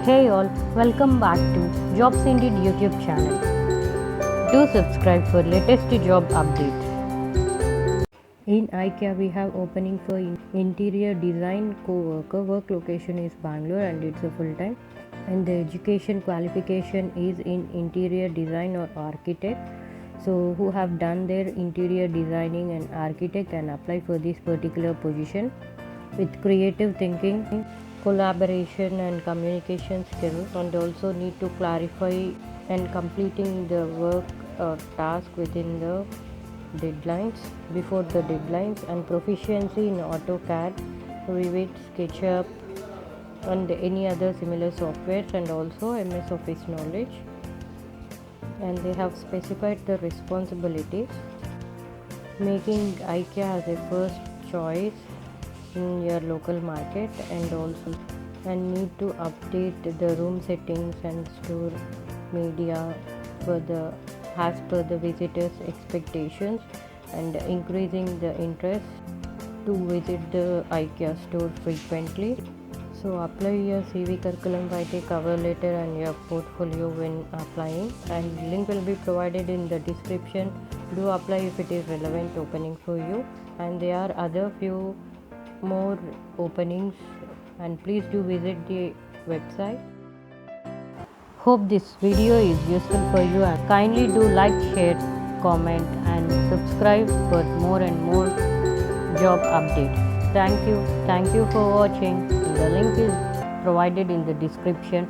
Hey all, welcome back to Jobs Indeed YouTube channel. Do subscribe for latest job update. In Ikea we have opening for interior design co-worker. Work location is Bangalore and it's a full time. And the education qualification is in interior design or architect. So who have done their interior designing and architect can apply for this particular position with creative thinking, collaboration and communication skills, and also need to clarify and completing the work or task within the deadlines, before the deadlines, and proficiency in AutoCAD, Revit, SketchUp and any other similar softwares, and also MS Office knowledge. And they have specified the responsibilities: making IKEA as a first choice in your local market, and need to update the room settings and store media for the as per the visitors expectations, and increasing the interest to visit the IKEA store frequently. So apply your CV, curriculum vitae, cover letter and your portfolio when applying, and link will be provided in the description. Do apply if it is relevant opening for you, and there are other few more openings, and please do visit the website. Hope this video is useful for you, and kindly do like, share, comment and subscribe for more and more job updates. Thank you for watching. The link is provided in the description.